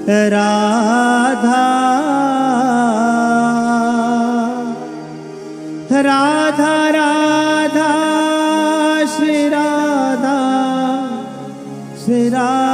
Radha Radha Radha Shri Radha Shri Radha.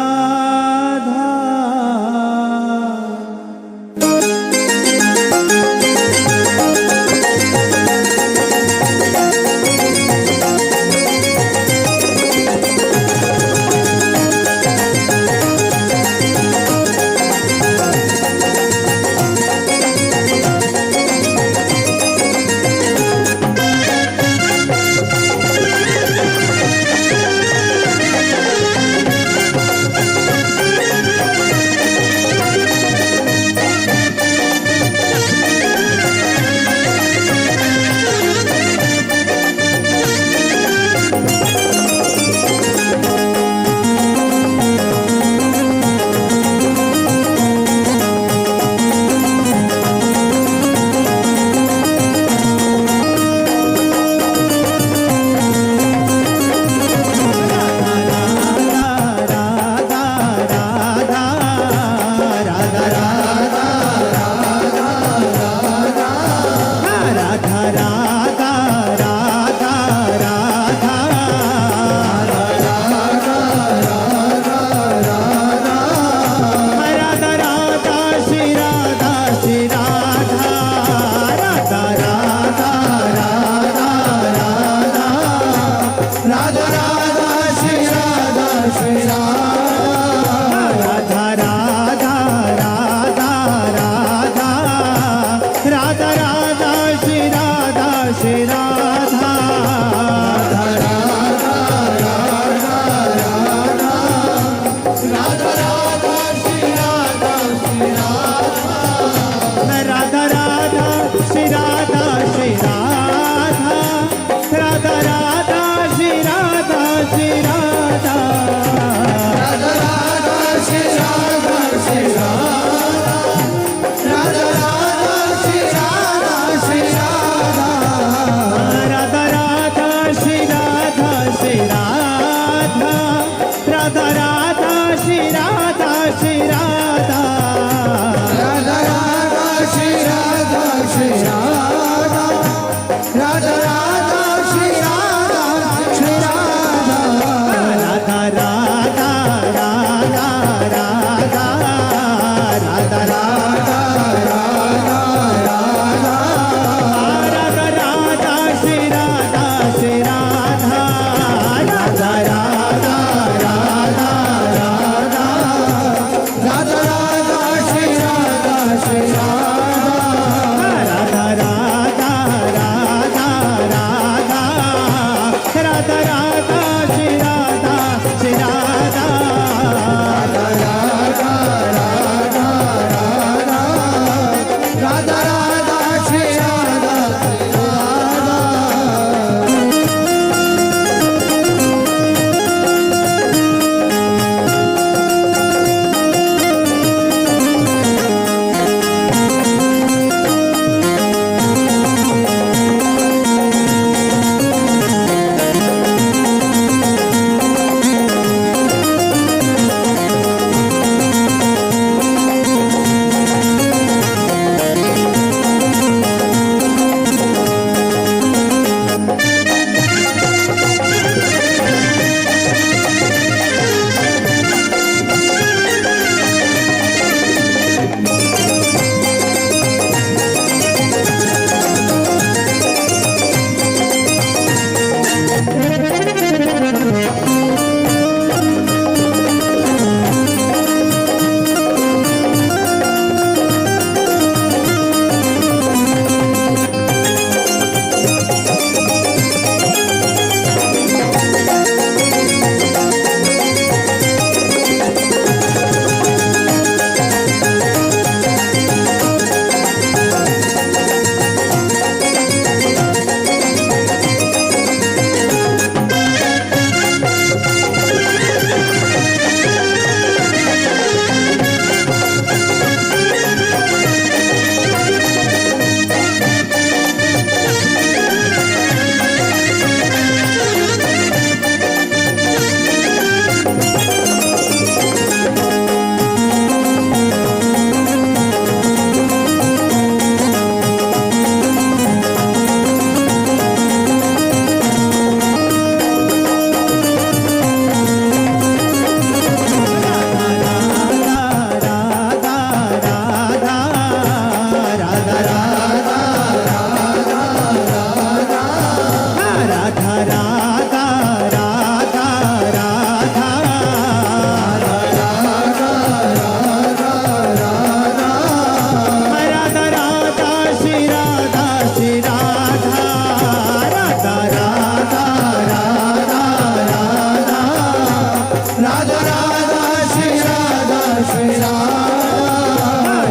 Radha Radha Shri Radha Shri Radha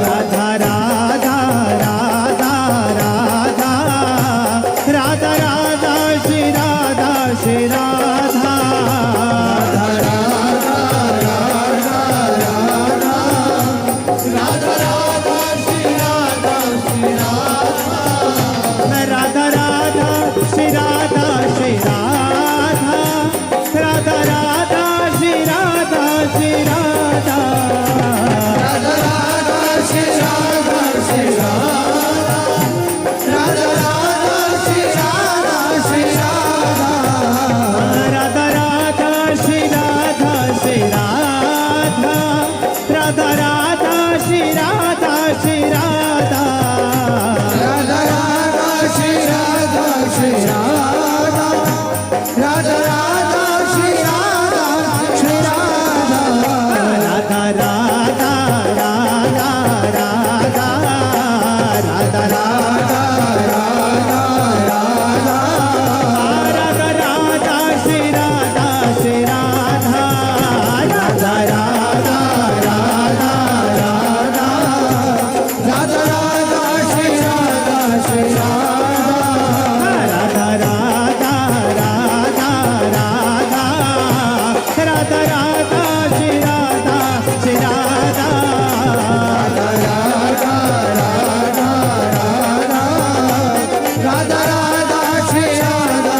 Radha Radha Radha Radha Radha Shri Radha Shri Radha Radha Radha Shri Radha Shri Radha Radha Radha Shri Radha Shri Radha Radha Radha Shri Radha Shri Radha Radha Radha Shri Radha Shri Radha Radha Radha Shri Radha Shri Radha Radha Radha Shri Radha Shri Radha Radha Radha Shri Radha Shri Radha Radha Radha Shri Radha Shri Radha Radha Radha Radha Radha Radha Radha Radha Radha Shri Radha Shri Radha Radha Radha Radha Radha Radha Radha Shri Radha Shri Radha Radha Radha Radha Radha Radha Radha Shri Radha Shri Radha Radha Radha Radha Radha Radha Shri Radha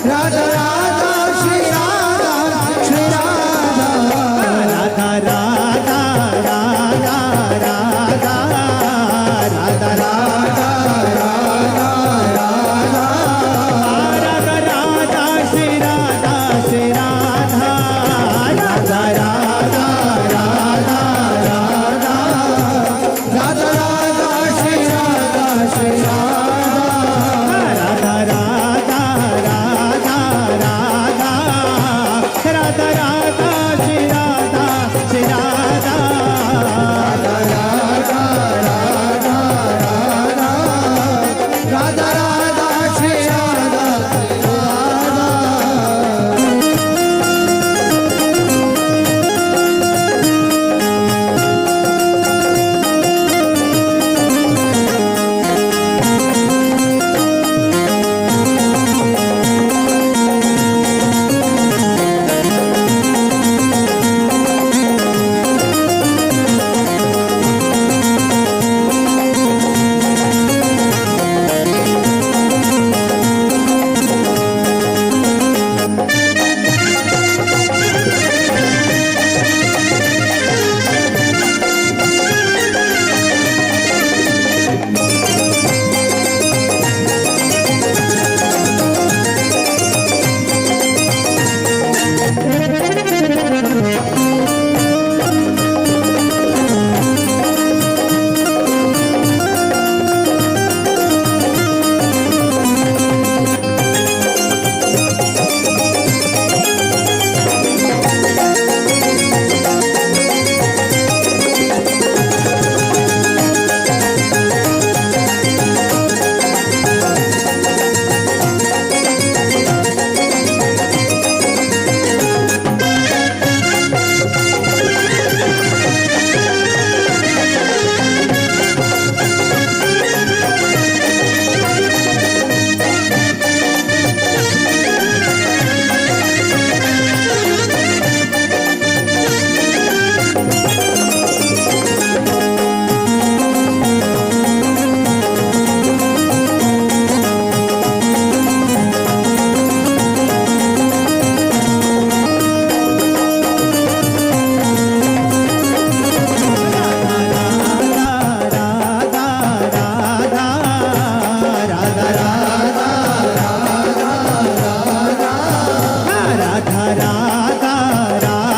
Radha Radha Shri Radha Shri Radha Radha Radha Radha Radha Radha Radha Radha Radha Radha Shri Radha Shri Radha Radha Radha Radha Radha Radha Radha Shri Radha Shri Radha Radha Radha Radha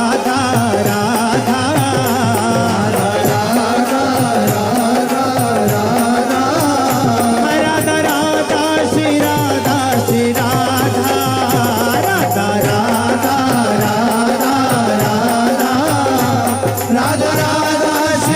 Radha Radha Radha Shri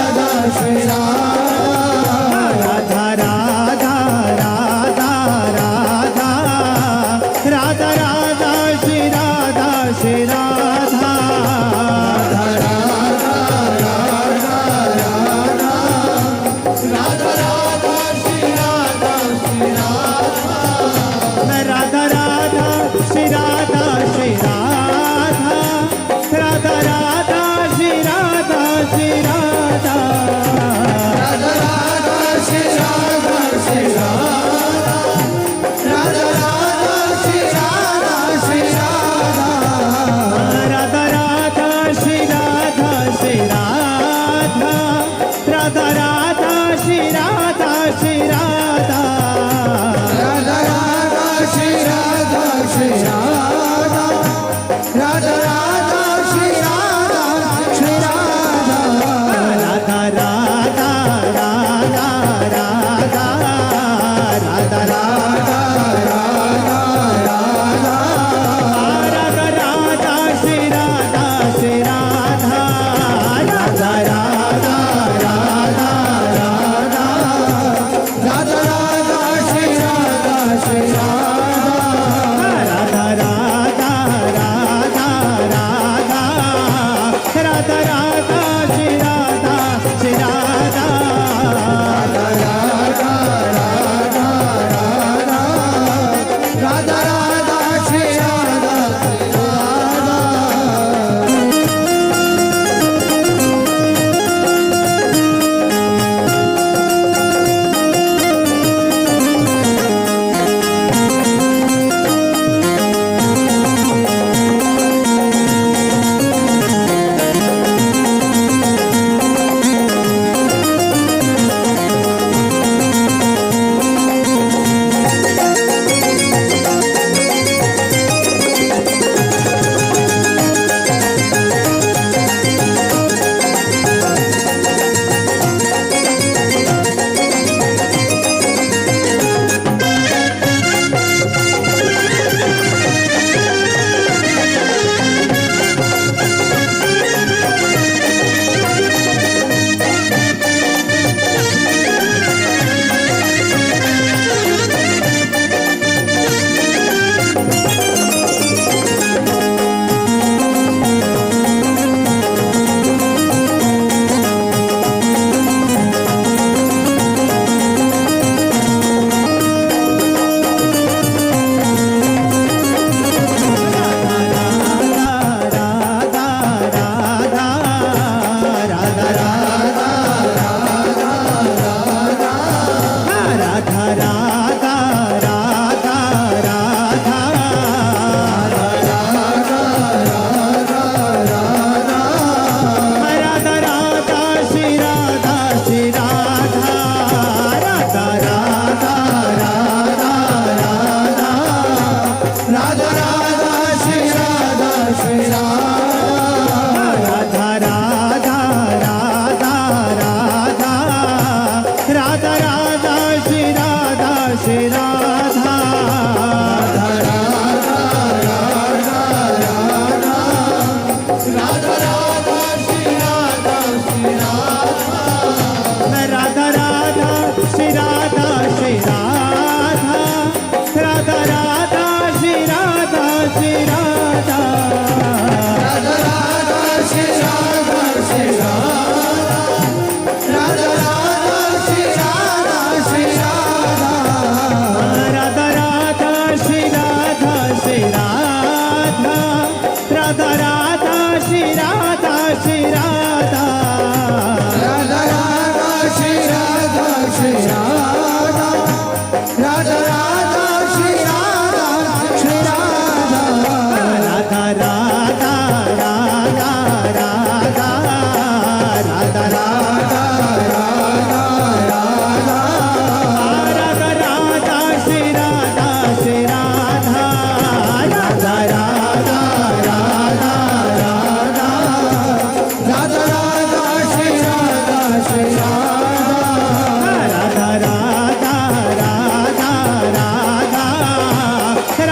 Radha Shri Radha Radha Radha Radha Radha Radha Shri Radha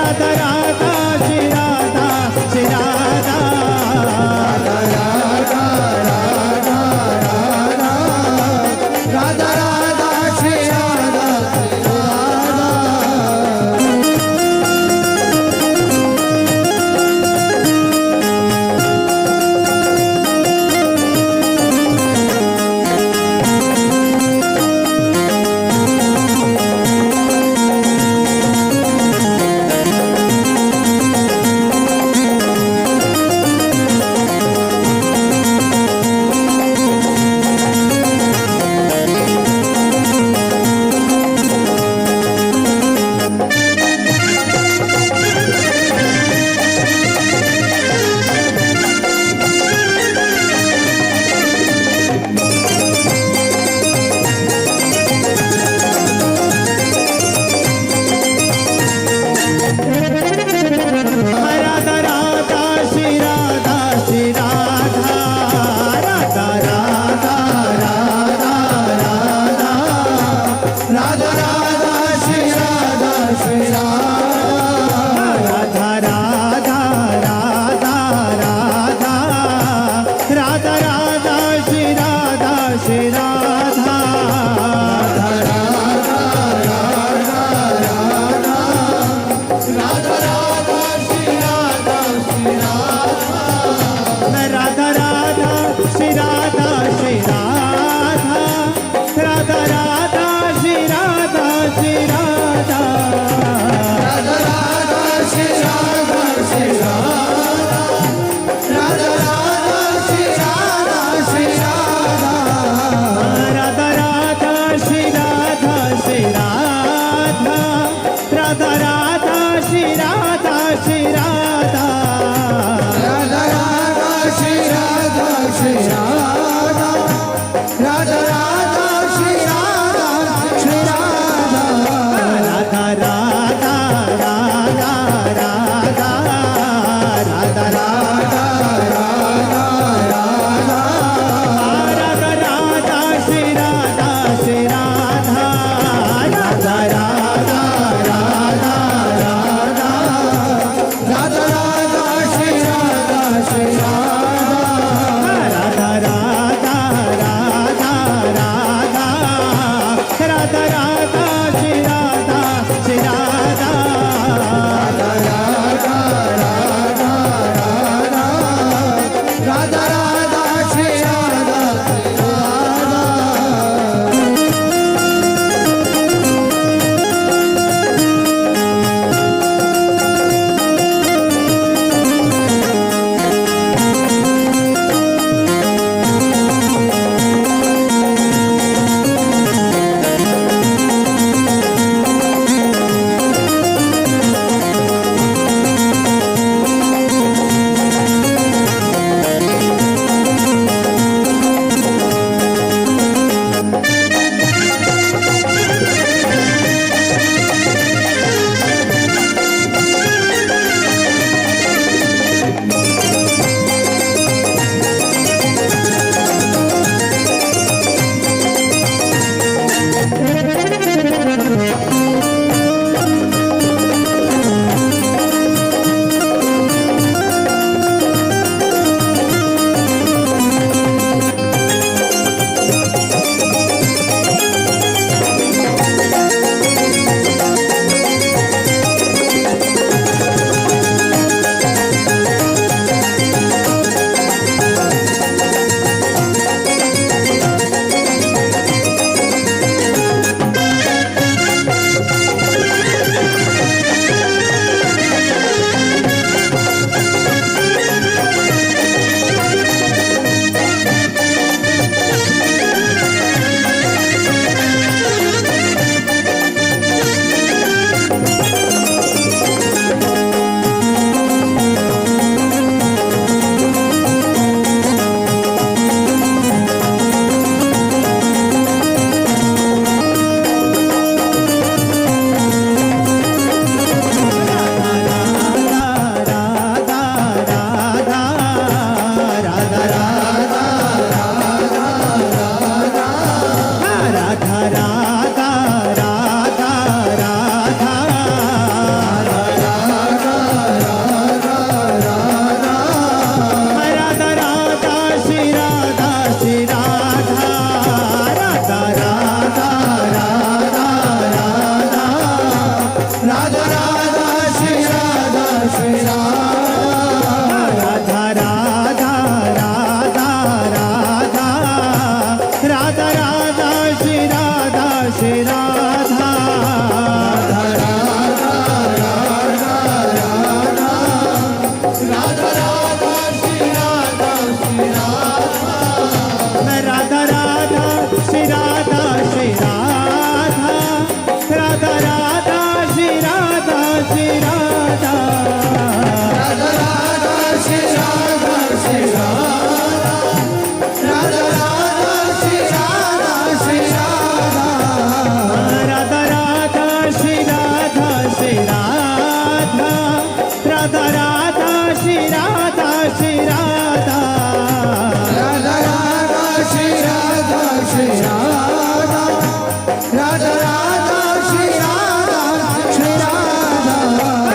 Radha Radha Shri Radha Shri Radha Radha Radha Radha Radha Radha Radha Shri Radha Radha Radha Radha Shri Radha Shri Radha Radha Radha Radha Radha Radha Radha Shri Radha Shri Radha Radha Radha Radha Radha Radha Radha Shri Radha Shri Radha Radha Radha Shri Radha Shri Radha Radha Radha Shri Radha Shri Radha Radha Radha Shri Radha Shri Radha Radha Radha Shri Radha Shri Radha Radha Radha Shri Radha Shri Radha Radha Radha Shri Radha Shri Radha Radha Radha Shri Radha Shri Radha Radha Radha Shri Radha Shri Radha Radha Radha Radha Radha Radha Radha Radha Radha Shri Radha Shri Radha Radha Radha Radha Radha Shri Radha Shri Radha Radha Radha Radha Radha Shri Radha Radha Radha Shri Radha Shri Radha Radha Radha Shri Radha Shri Radha Radha Radha Shri Radha Shri Radha Radha Radha Shri Radha Shri Radha Radha Radha Shri Radha Shri Radha Radha Radha Shri Radha Shri Radha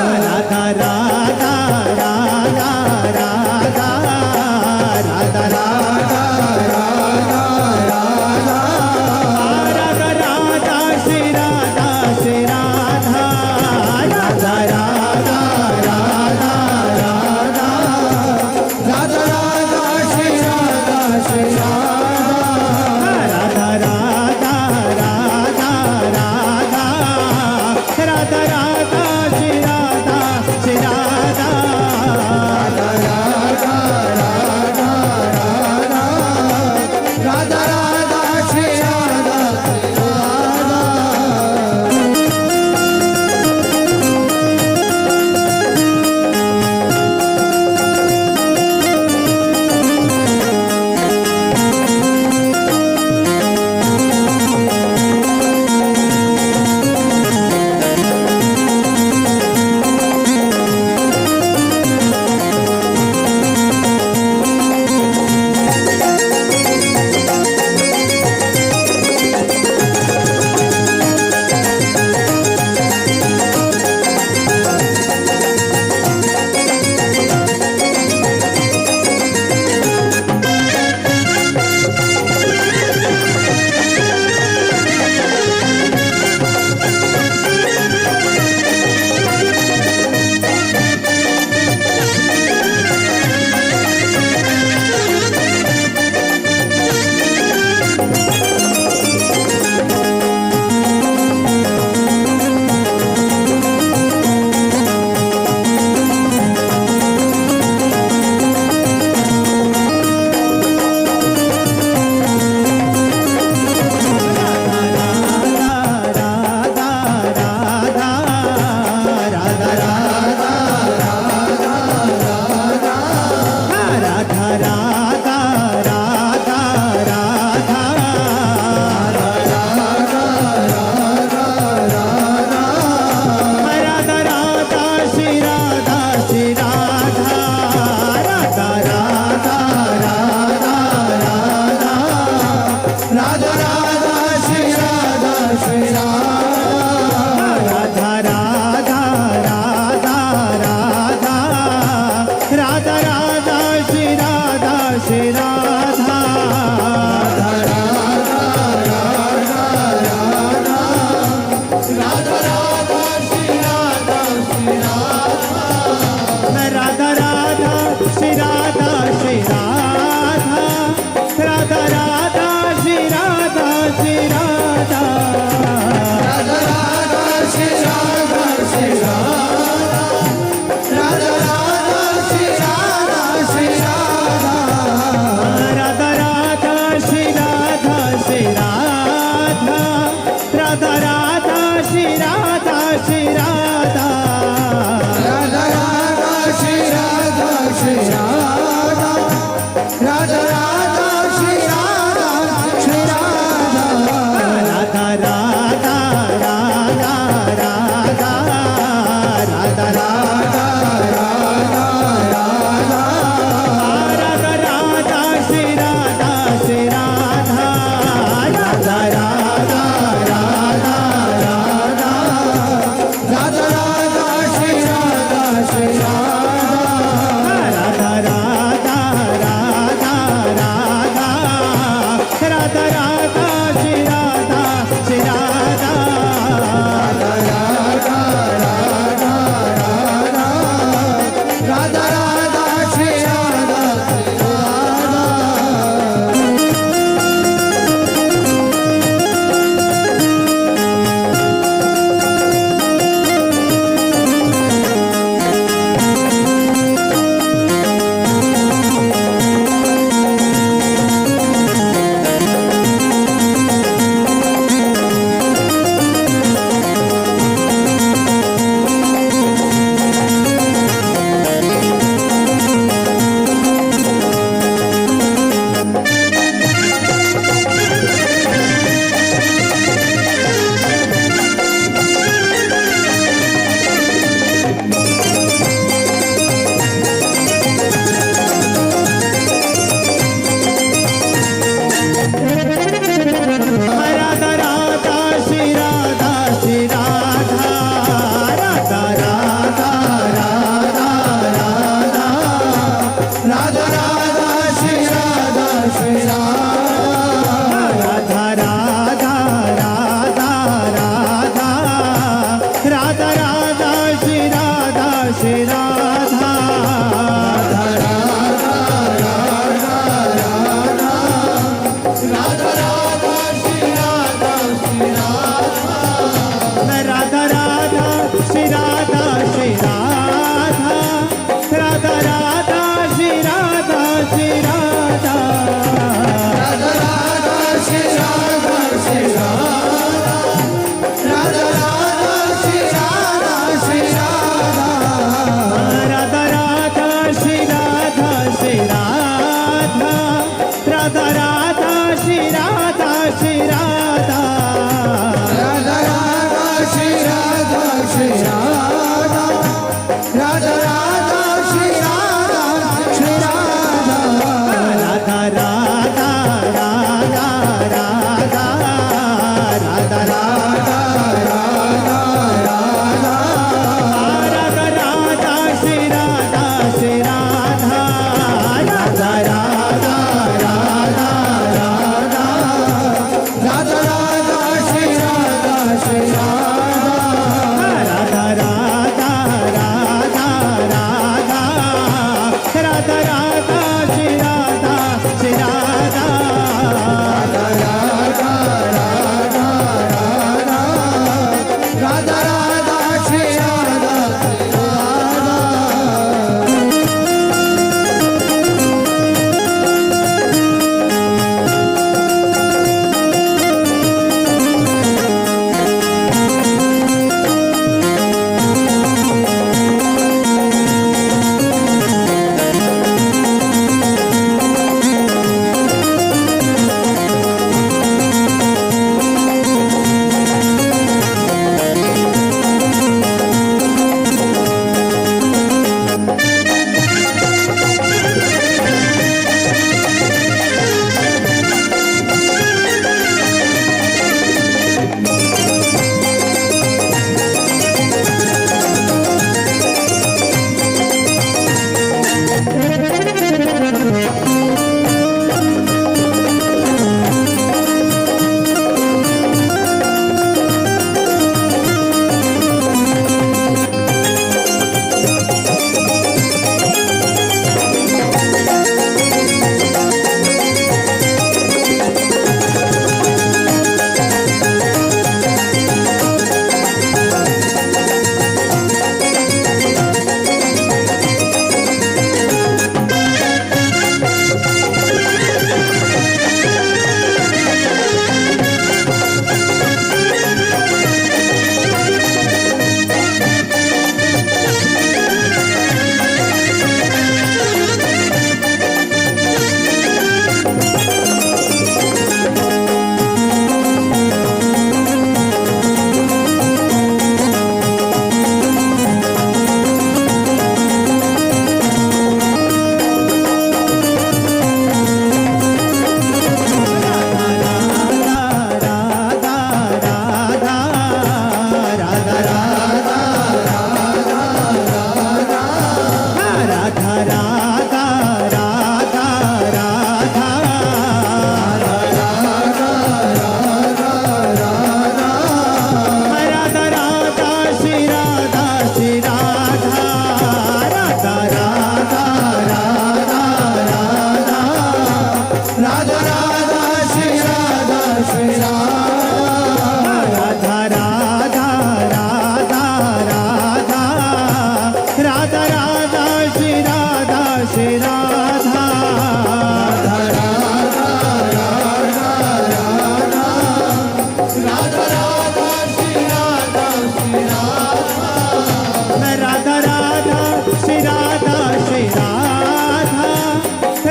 Radha Radha Shri Radha Shri Radha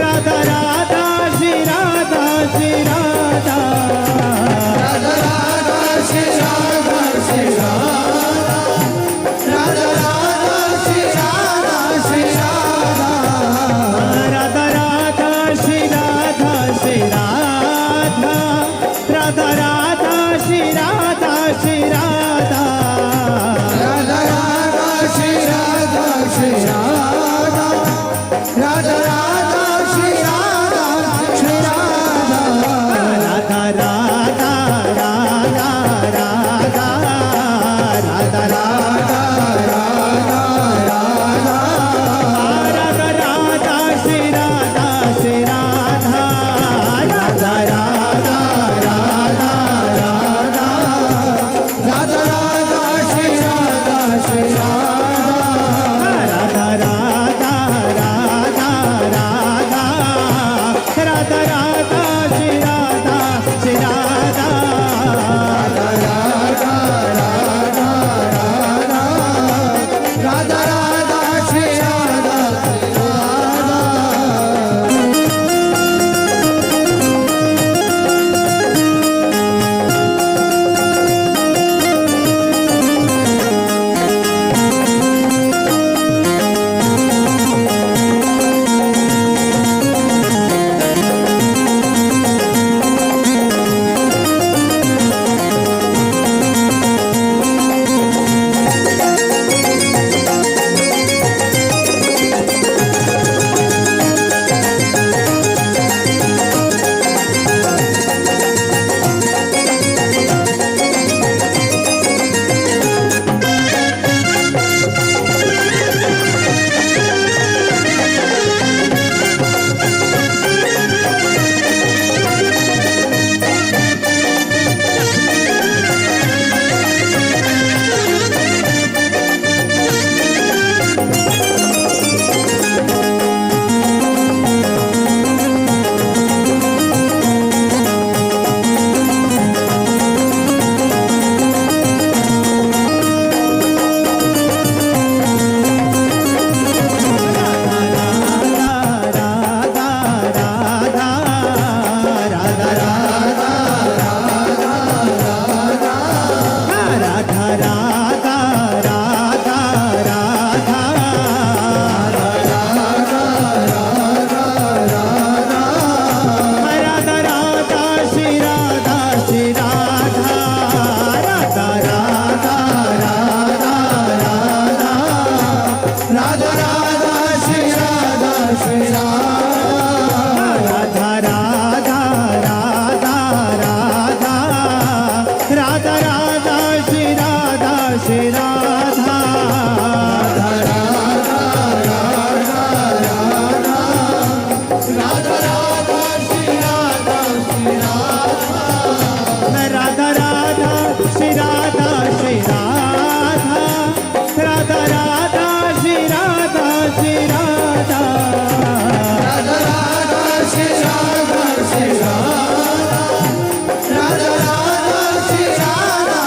Radha Radha Shri Radha Shri Radha Radha Radha Shri Radha Shri Radha Radha Radha Shri Radha Shri Radha Radha Radha Shri Radha Shri Radha Radha Radha Shri Radha Shri Radha Radha Radha Shri Radha Shri Radha Radha Radha Shri Radha Shri Radha Radha Radha Radha Radha Radha Radha Radha Radha Shri Radha Shri Radha Radha Radha Radha Radha Shri Radha Shri Radha Radha Radha Radha Radha Radha Radha Shri Radha Shri Radha Radha Radha Shri Radha Radha Radha Shri Radha Shri Radha Radha Radha Radha Radha Radha Radha Shri Radha Shri Radha Radha Radha Shri Radha Shri Radha Radha Radha Shri Radha Shri Radha Radha Radha Shri Radha Shri Radha Radha Radha Shri Radha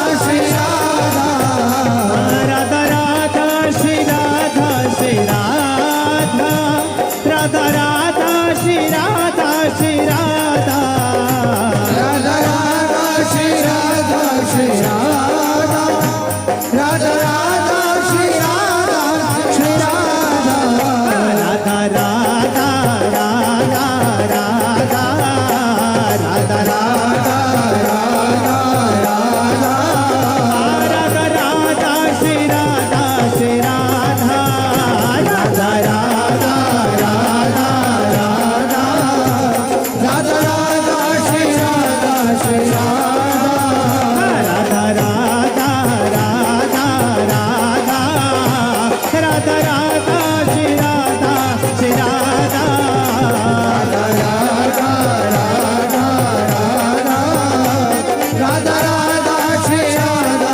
Shri Radha Radha Radha Shri Radha Shri Radha Radha Radha Shri Radha Shri Radha Radha Radha Shri Radha Shri Radha Radha Radha Shri Radha Shri Radha Radha Radha Shri Radha Shri Radha Radha Radha Radha Radha Radha Radha Radha Radha Shri Radha Shri Radha Radha Radha Radha Radha Radha Shri Radha Shri Radha Radha Radha Radha Radha Radha Radha Shri Radha Shri Radha Radha Radha Shri Radha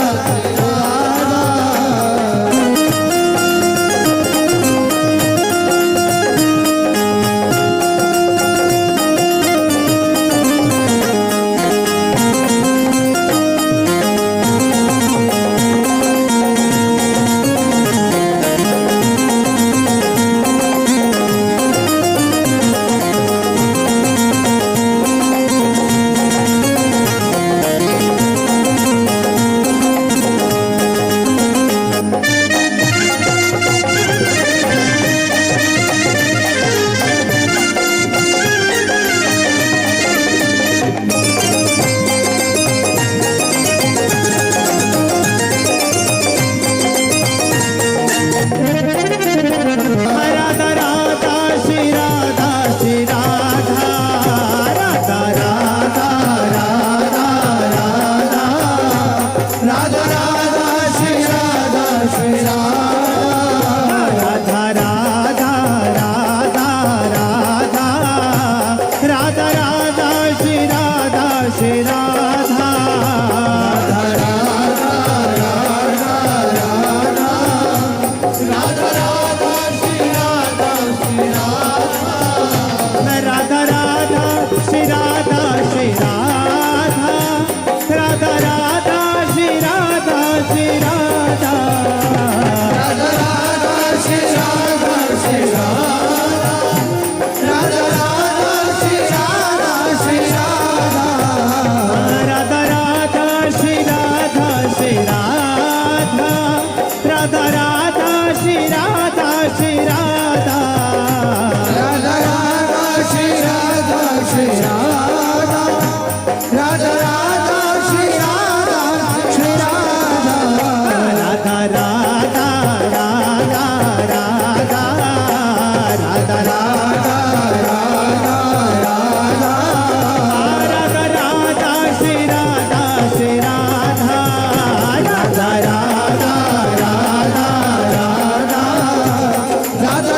Shri Radha Radha Radha Shri Radha Shri Radha Radha Radha Shri Radha Shri Radha Radha Radha Radha Radha Radha Radha Radha Radha Shri Radha Shri Radha Radha Radha Radha Radha Radha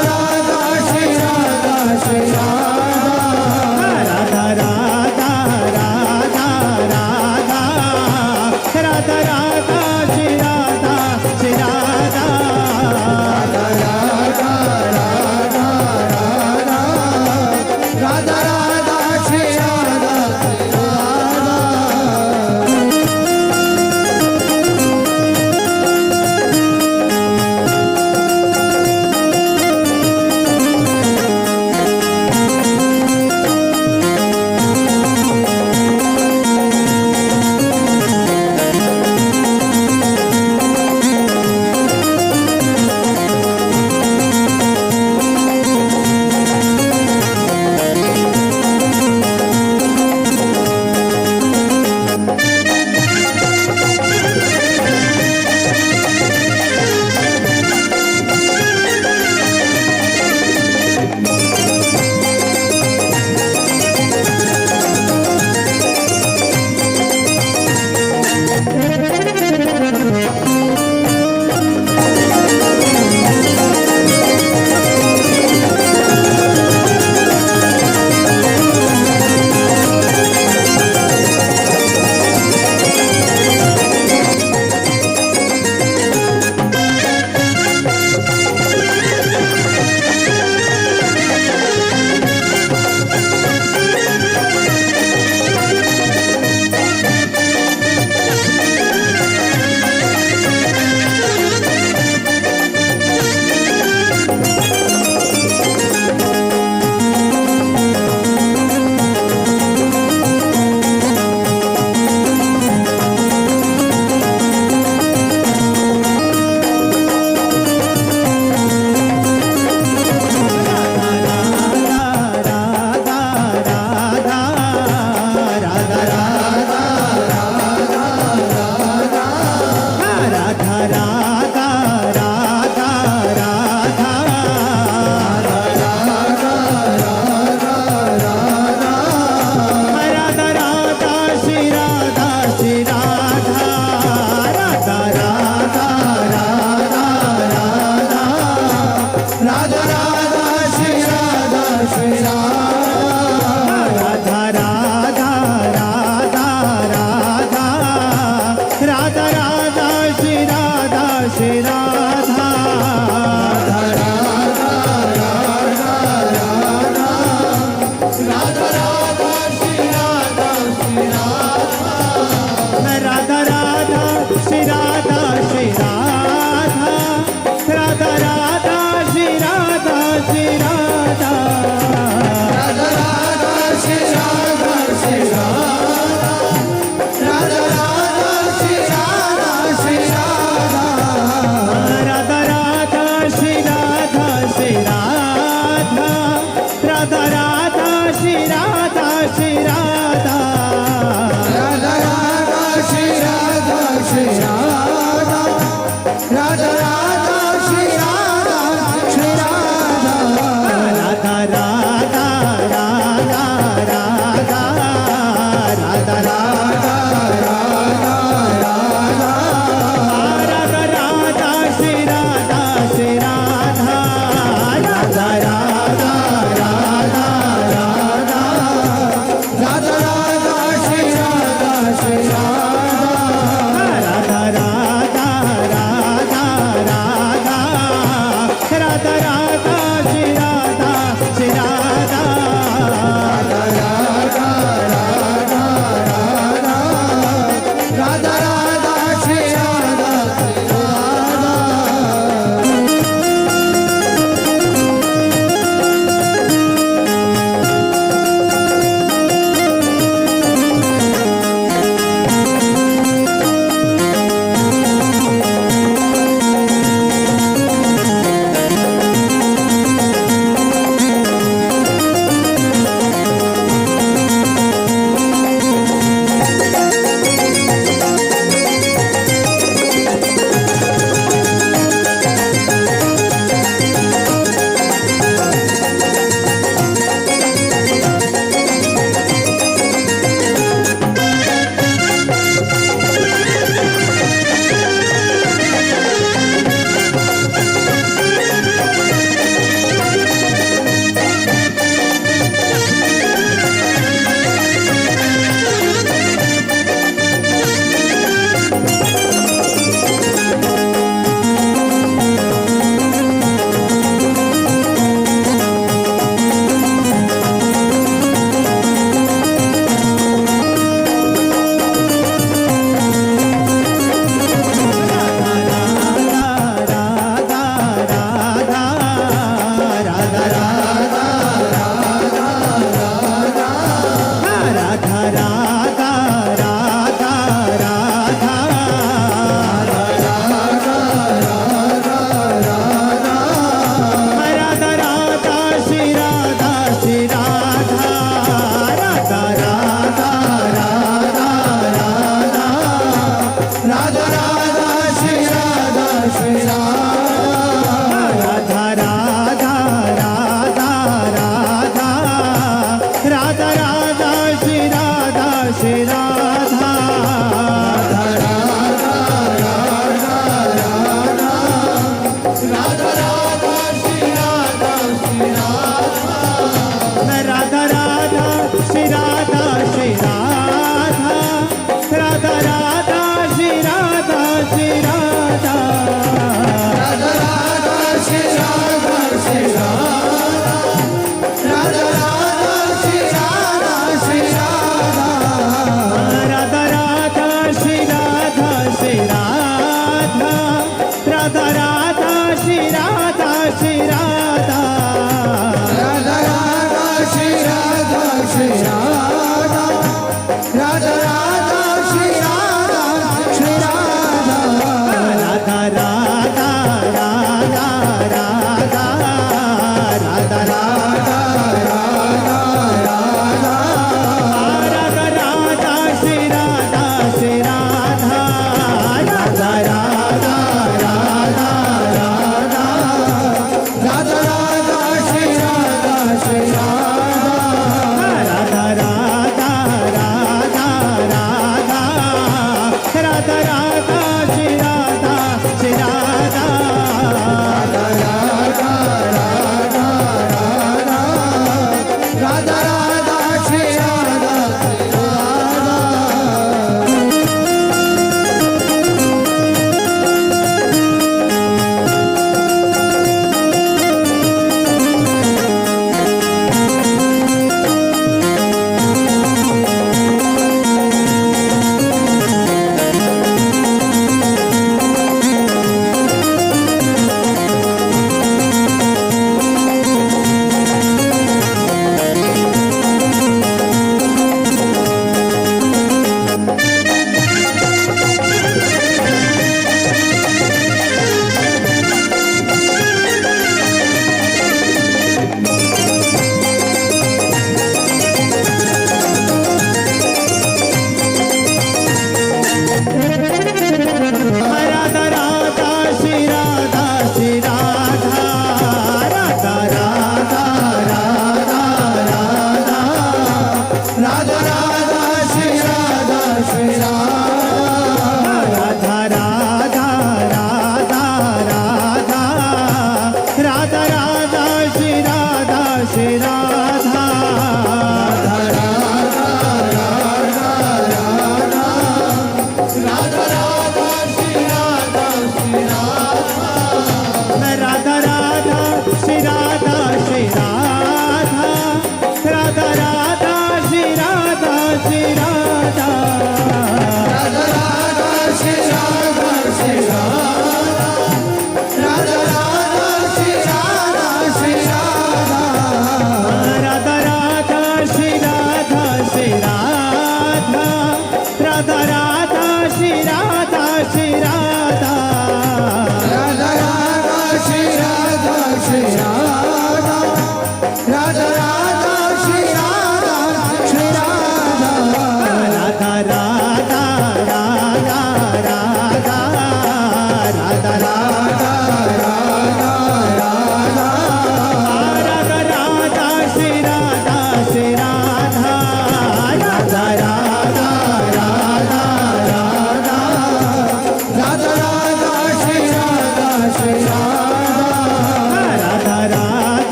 Shri Radha Radha Radha Shri Radha Shri Radha Radha Radha Shri Radha Shri Radha Radha Radha Shri Radha Shri Radha Radha Radha Shri Radha Shri Radha Radha Radha Shri Radha Shri Radha Radha Radha Radha Radha Radha Radha Radha Radha Shri Radha Shri Radha Radha Radha Radha Radha Radha Radha Shri Radha Shri Radha Radha Radha Radha Radha Radha Radha Shri Radha Shri Radha Radha Radha Radha Radha Radha Shri Radha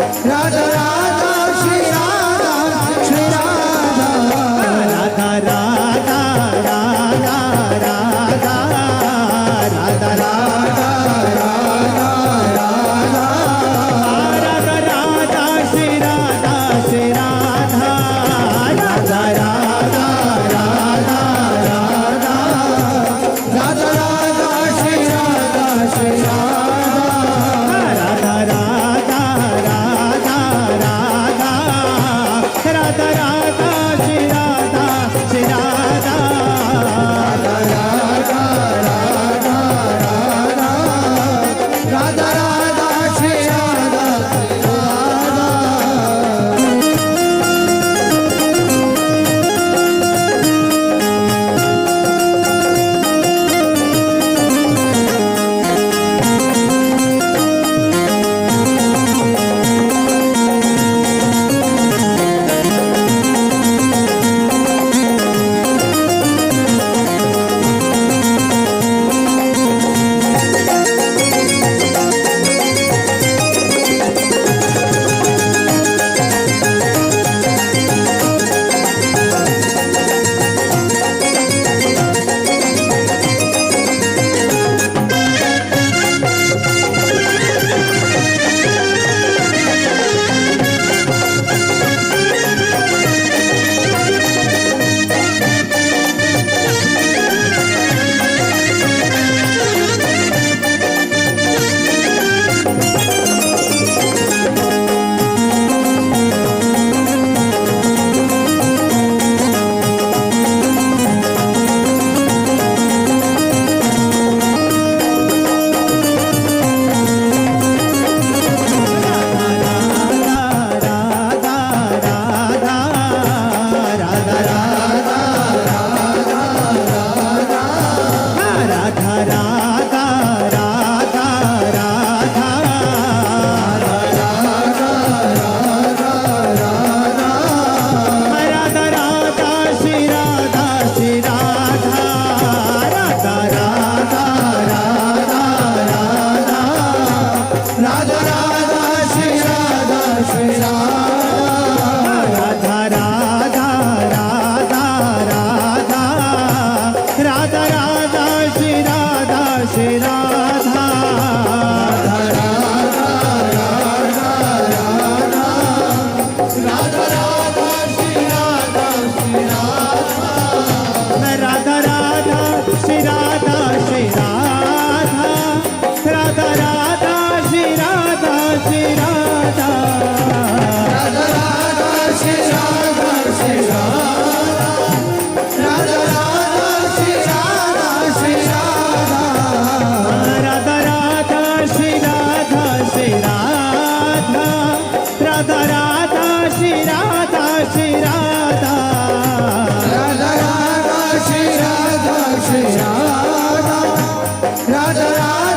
Radha Radha Shri Radha Shri Radha Radha Radha Radha Radha Radha Radha Radha Radha Shri Radha Shri Radha Radha Radha Radha Radha Radha Shri Radha Shri Radha Radha Radha Radha Radha Radha Radha Shri Radha Shri Radha Radha Radha Shri Radha Radha Radha Shri Radha Shri Radha Radha Radha Radha Radha Radha Radha Shri Radha Shri Radha Radha Radha Shri Radha Shri Radha Radha Radha Shri Radha Shri Radha Radha Radha Shri Radha Shri Radha Radha Radha Shri Radha Shri Radha Radha Radha Shri Radha Shri Radha Radha Radha Shri Radha Shri Radha Radha Radha Shri Radha Shri Radha Radha Radha